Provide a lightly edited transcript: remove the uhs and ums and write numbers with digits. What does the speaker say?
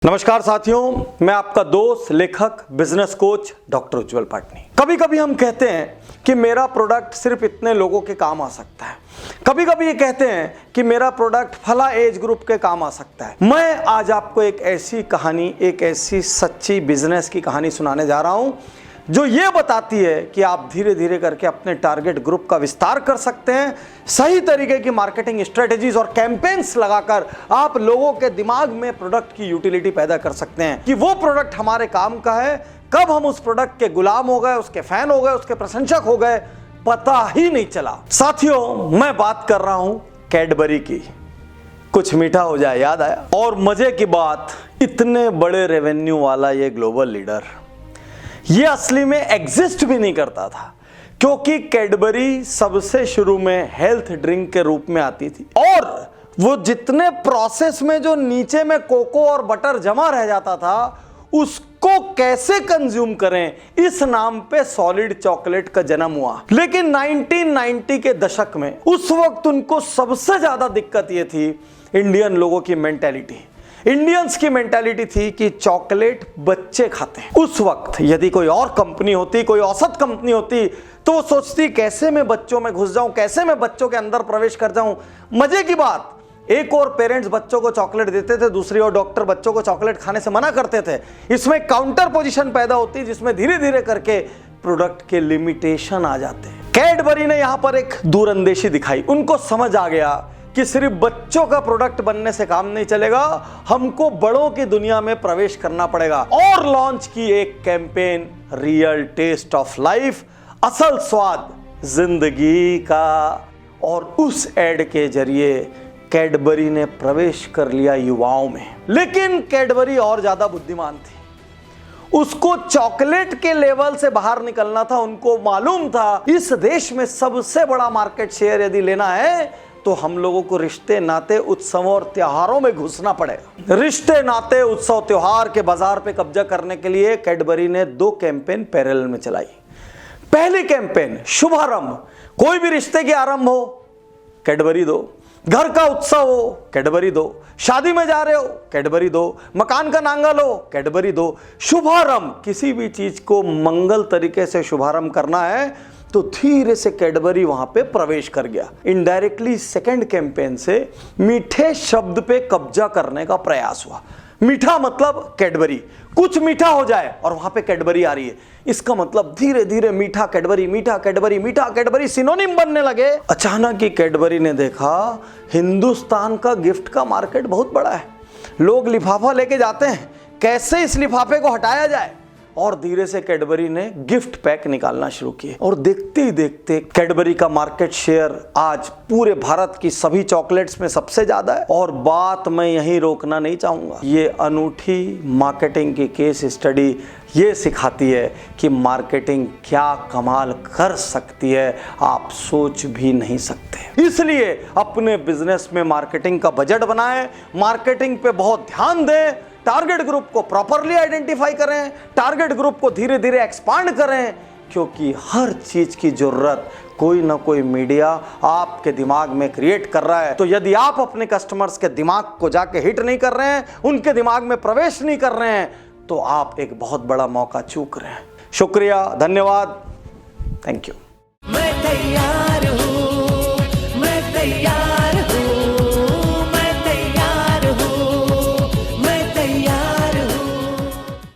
नमस्कार साथियों, मैं आपका दोस्त लेखक बिजनेस कोच डॉक्टर उज्जवल पाटनी। कभी कभी हम कहते हैं कि मेरा प्रोडक्ट सिर्फ इतने लोगों के काम आ सकता है। कभी कभी ये कहते हैं कि मेरा प्रोडक्ट फला एज ग्रुप के काम आ सकता है। मैं आज आपको एक ऐसी कहानी, एक ऐसी सच्ची बिजनेस की कहानी सुनाने जा रहा हूं जो ये बताती है कि आप धीरे धीरे करके अपने टारगेट ग्रुप का विस्तार कर सकते हैं। सही तरीके की मार्केटिंग स्ट्रेटेजीज और कैंपेन्स लगाकर आप लोगों के दिमाग में प्रोडक्ट की यूटिलिटी पैदा कर सकते हैं कि वो प्रोडक्ट हमारे काम का है। कब हम उस प्रोडक्ट के गुलाम हो गए, उसके फैन हो गए, उसके प्रशंसक हो गए, पता ही नहीं चला। साथियों, मैं बात कर रहा हूं कैडबरी की। कुछ मीठा हो जाए याद आया। और मजे की बात, इतने बड़े रेवेन्यू वाला ये ग्लोबल लीडर ये असली में एग्जिस्ट भी नहीं करता था, क्योंकि कैडबरी सबसे शुरू में हेल्थ ड्रिंक के रूप में आती थी और वो जितने प्रोसेस में जो नीचे में कोको और बटर जमा रह जाता था उसको कैसे कंज्यूम करें, इस नाम पे सॉलिड चॉकलेट का जन्म हुआ। लेकिन 1990 के दशक में उस वक्त उनको सबसे ज्यादा दिक्कत ये थी इंडियन लोगों की मेंटेलिटी। इंडियंस की मेंटालिटी थी कि चॉकलेट बच्चे खाते हैं। उस वक्त यदि कोई और कंपनी होती, कोई औसत कंपनी होती, तो वो सोचती कैसे मैं बच्चों में घुस जाऊं, कैसे मैं बच्चों के अंदर प्रवेश कर जाऊं। मजे की बात, एक और पेरेंट्स बच्चों को चॉकलेट देते थे, दूसरी ओर डॉक्टर बच्चों को चॉकलेट खाने से मना करते थे। इसमें काउंटर पोजीशन पैदा होती जिसमें धीरे धीरे करके प्रोडक्ट के लिमिटेशन आ जाते हैं। कैडबरी ने यहां पर एक दूरंदेशी दिखाई। उनको समझ आ गया कि सिर्फ बच्चों का प्रोडक्ट बनने से काम नहीं चलेगा, हमको बड़ों की दुनिया में प्रवेश करना पड़ेगा। और लॉन्च की एक campaign, real taste of life, असल स्वाद जिंदगी का। और उस एड के जरिए कैडबरी ने प्रवेश कर लिया युवाओं में। लेकिन कैडबरी और ज्यादा बुद्धिमान थी। उसको चॉकलेट के लेवल से बाहर निकलना था। उनको मालूम था इस देश में सबसे बड़ा मार्केट शेयर यदि लेना है तो हम लोगों को रिश्ते नाते उत्सवों और त्योहारों में घुसना पड़ेगा। रिश्ते नाते उत्सव त्योहार के बाजार पे कब्जा करने के लिए कैडबरी ने 2 कैंपेन पैरेलल में चलाई। पहली कैंपेन शुभारंभ, कोई भी रिश्ते के आरंभ हो कैडबरी दो, घर का उत्सव हो कैडबरी दो, शादी में जा रहे हो कैडबरी दो, मकान का नांगल हो कैडबरी दो। शुभारंभ, किसी भी चीज को मंगल तरीके से शुभारंभ करना है तो धीरे से कैडबरी वहां पे प्रवेश कर गया। इनडायरेक्टली सेकंड कैंपेन से मीठे शब्द पे कब्जा करने का प्रयास हुआ। मीठा मतलब कैडबरी, कुछ मीठा हो जाए और वहां पे कैडबरी आ रही है, इसका मतलब धीरे धीरे मीठा कैडबरी, मीठा कैडबरी, मीठा कैडबरी सिनोनिम बनने लगे। अचानक ही कैडबरी ने देखा हिंदुस्तान का गिफ्ट का मार्केट बहुत बड़ा है, लोग लिफाफा लेके जाते हैं, कैसे इस लिफाफे को हटाया जाए। और धीरे से कैडबरी ने गिफ्ट पैक निकालना शुरू किए और देखते ही देखते कैडबरी का मार्केट शेयर आज पूरे भारत की सभी चॉकलेट्स में सबसे ज्यादा है। और बात मैं यहीं रोकना नहीं चाहूंगा, ये अनूठी मार्केटिंग की केस स्टडी ये सिखाती है कि मार्केटिंग क्या कमाल कर सकती है, आप सोच भी नहीं सकते। इसलिए अपने बिजनेस में मार्केटिंग का बजट बनाएं, मार्केटिंग पे बहुत ध्यान दें, टारगेट ग्रुप को प्रॉपरली आइडेंटिफाई करें, टारगेट ग्रुप को धीरे धीरे एक्सपांड करें, क्योंकि हर चीज की जरूरत कोई ना कोई मीडिया आपके दिमाग में क्रिएट कर रहा है। तो यदि आप अपने कस्टमर्स के दिमाग को जाके हिट नहीं कर रहे हैं, उनके दिमाग में प्रवेश नहीं कर रहे हैं, तो आप एक बहुत बड़ा मौका चूक रहे हैं। शुक्रिया, धन्यवाद, थैंक यू। मैं तैयार हूं।